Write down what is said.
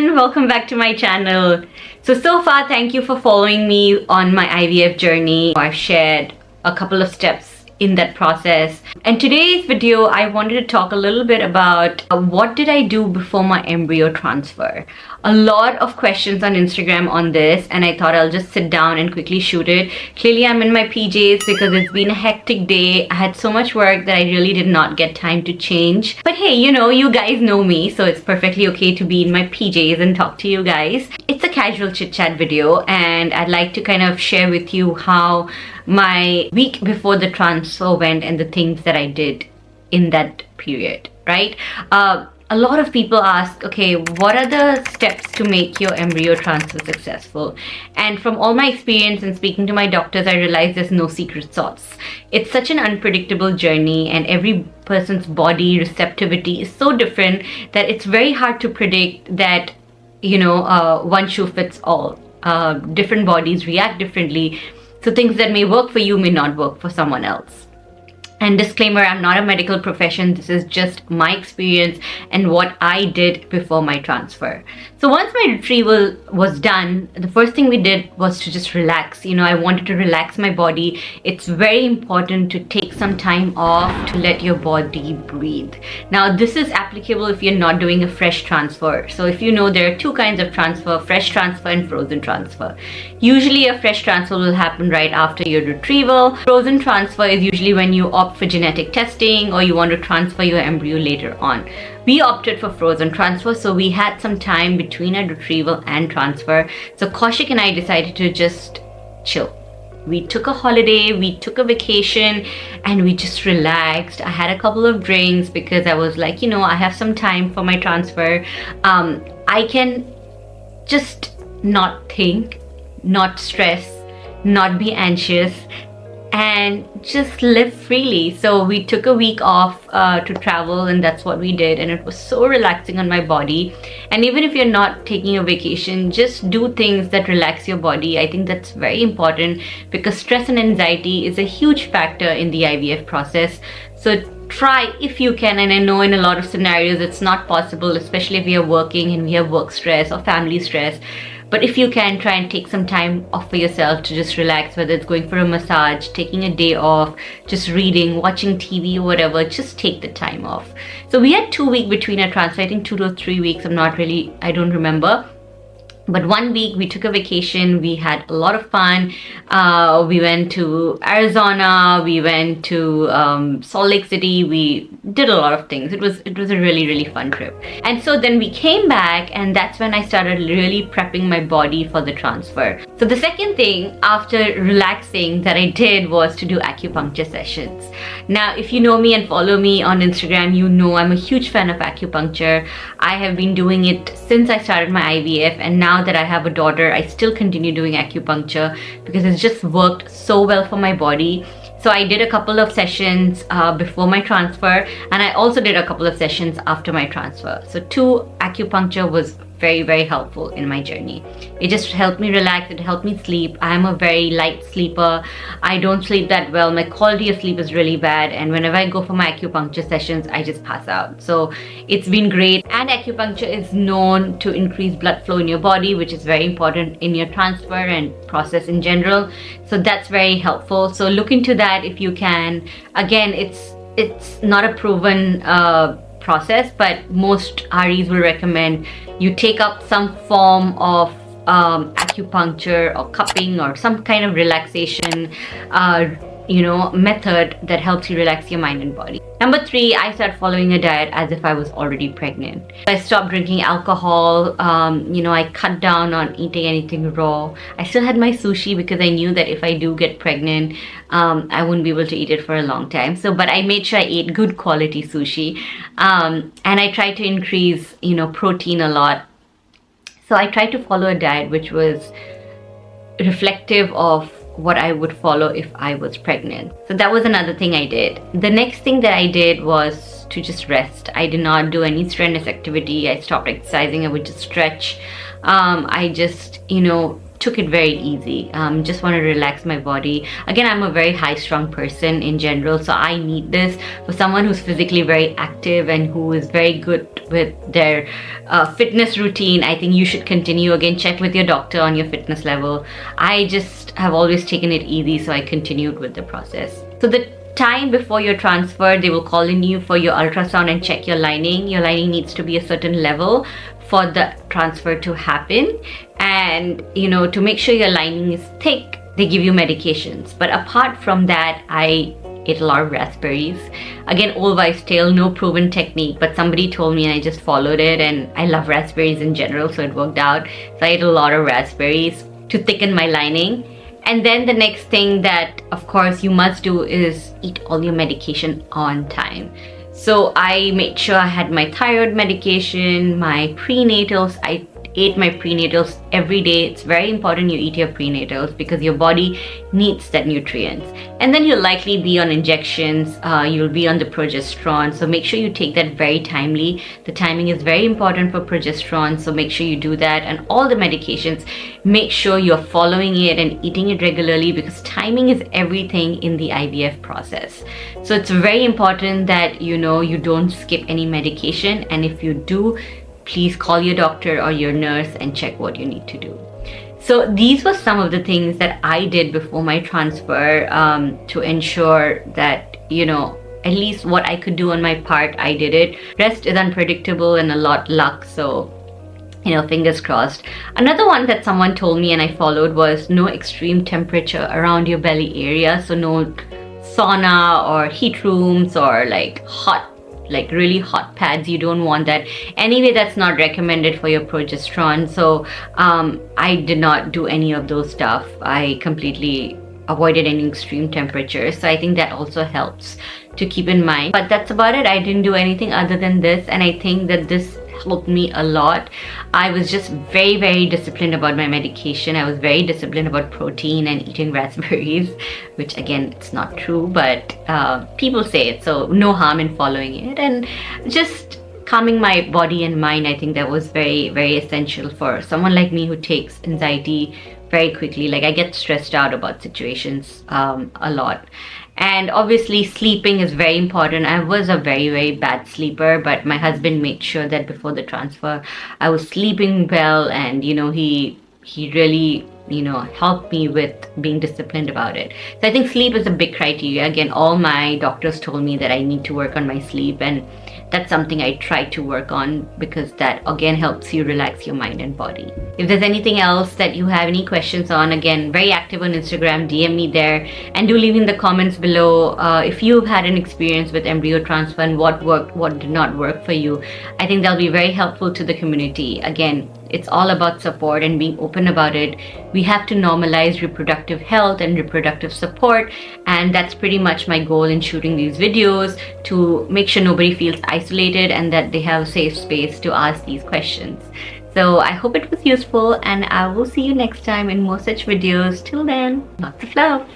everyone, welcome back to my channel. So far, thank you for following me on my IVF journey. I've shared a couple of steps in that process, and today's video I wanted to talk a little bit about what did I do before my embryo transfer. A lot of questions on Instagram on this, and I thought I'll just sit down and quickly shoot it. Clearly I'm in my PJs because it's been a hectic day. I had so much work that I really did not get time to change, but hey, you guys know me, so it's perfectly okay to be in my PJs and talk to you guys. It's a casual chit chat video, and I'd like to kind of share with you how my week before the transfer went and the things that I did in that period, right? A lot of people ask, okay, what are the steps to make your embryo transfer successful? And from all my experience and speaking to my doctors, I realized there's no secret sauce. It's such an unpredictable journey, and every person's body receptivity is so different that it's very hard to predict that, one shoe fits all. Different bodies react differently. So things that may work for you may not work for someone else. And disclaimer, I'm not a medical profession. This is just my experience and what I did before my transfer. So once my retrieval was done, the first thing we did was to just relax. I wanted to relax my body. It's very important to take some time off to let your body breathe. Now, this is applicable if you're not doing a fresh transfer. So if there are two kinds of transfer, fresh transfer and frozen transfer. Usually a fresh transfer will happen right after your retrieval. Frozen transfer is usually when you opt for genetic testing or you want to transfer your embryo later on. We opted for frozen transfer, so we had some time between our retrieval and transfer. So Kaushik and I decided to just chill. We took a holiday, we took a vacation, and we just relaxed. I had a couple of drinks because I was like, I have some time for my transfer. I can just not think, not stress, not be anxious, and just live freely. So we took a week off to travel, and that's what we did, and it was so relaxing on my body. And even if you're not taking a vacation, just do things that relax your body. I think that's very important because stress and anxiety is a huge factor in the IVF process. So try if you can, and I know in a lot of scenarios it's not possible, especially if we are working and we have work stress or family stress. But if you can, try and take some time off for yourself to just relax, whether it's going for a massage, taking a day off, just reading, watching TV or whatever, just take the time off. So we had 2 weeks between our transfer, I think 2 to 3 weeks, I don't remember. But 1 week we took a vacation. We had a lot of fun. We went to Arizona. We went to Salt Lake City. We did a lot of things. It was a really, really fun trip. And so then we came back, and that's when I started really prepping my body for the transfer. So the second thing after relaxing that I did was to do acupuncture sessions. Now, if you know me and follow me on Instagram, you know I'm a huge fan of acupuncture. I have been doing it since I started my IVF, and now that I have a daughter, I still continue doing acupuncture because it's just worked so well for my body. So I did a couple of sessions before my transfer, and I also did a couple of sessions after my transfer. So acupuncture was very, very helpful in my journey. It just helped me relax. It helped me sleep. I am a very light sleeper. I don't sleep that well. My quality of sleep is really bad, and whenever I go for my acupuncture sessions, I just pass out. So it's been great. And acupuncture is known to increase blood flow in your body, which is very important in your transfer and process in general. So that's very helpful. So look into that if you can. Again, it's not a proven process, but most REs will recommend you take up some form of acupuncture or cupping or some kind of relaxation method that helps you relax your mind and body. Number 3, I started following a diet as if I was already pregnant. I stopped drinking alcohol. I cut down on eating anything raw. I still had my sushi because I knew that if I do get pregnant, I wouldn't be able to eat it for a long time. But I made sure I ate good quality sushi, and I tried to increase, protein a lot. So I tried to follow a diet which was reflective of what I would follow if I was pregnant. So that was another thing I did. The next thing that I did was to just rest. I did not do any strenuous activity. I stopped exercising. I would just stretch. I just, took it very easy. Just want to relax my body. Again, I'm a very high strung person in general, so I need this. For someone who's physically very active and who is very good with their fitness routine, I think you should continue. Again, check with your doctor on your fitness level. I just have always taken it easy, so I continued with the process. So the time before your transfer, they will call in you for your ultrasound and check your lining. Your lining needs to be a certain level for the transfer to happen. And to make sure your lining is thick, they give you medications. But apart from that, I ate a lot of raspberries. Again, old wives' tale, no proven technique, but somebody told me and I just followed it, and I love raspberries in general, so it worked out. So I ate a lot of raspberries to thicken my lining. And then the next thing that, of course, you must do is eat all your medication on time. So I made sure I had my thyroid medication, my prenatals. I ate my prenatals every day. It's very important you eat your prenatals because your body needs that nutrients. And then you'll likely be on injections. You'll be on the progesterone. So make sure you take that very timely. The timing is very important for progesterone. So make sure you do that. And all the medications, make sure you're following it and eating it regularly, because timing is everything in the IVF process. So it's very important that you don't skip any medication. And if you do, please call your doctor or your nurse and check what you need to do. So these were some of the things that I did before my transfer to ensure that, at least what I could do on my part, I did it. Rest is unpredictable and a lot luck. So, fingers crossed. Another one that someone told me and I followed was no extreme temperature around your belly area. So no sauna or heat rooms or really hot pads. You don't want that. Anyway, that's not recommended for your progesterone. So I did not do any of those stuff. I completely avoided any extreme temperatures. So I think that also helps to keep in mind. But that's about it. I didn't do anything other than this. And I think that this helped me a lot. I was just very, very disciplined about my medication. I was very disciplined about protein and eating raspberries, which again, it's not true, but people say it, so no harm in following it. And just calming my body and mind, I think that was very, very essential for someone like me who takes anxiety very quickly. Like, I get stressed out about situations a lot. And obviously sleeping is very important. I was a very, very bad sleeper, but my husband made sure that before the transfer I was sleeping well, and he really helped me with being disciplined about it. So I think sleep is a big criteria. Again, all my doctors told me that I need to work on my sleep, and that's something I try to work on, because that again helps you relax your mind and body. If there's anything else that you have any questions on, again, very active on Instagram, DM me there, and do leave in the comments below if you've had an experience with embryo transfer and what worked, what did not work for you. I think that'll be very helpful to the community. Again, it's all about support and being open about it. We have to normalize reproductive health and reproductive support, and that's pretty much my goal in shooting these videos, to make sure nobody feels isolated and that they have a safe space to ask these questions. So I hope it was useful, and I will see you next time in more such videos. Till then, lots of love.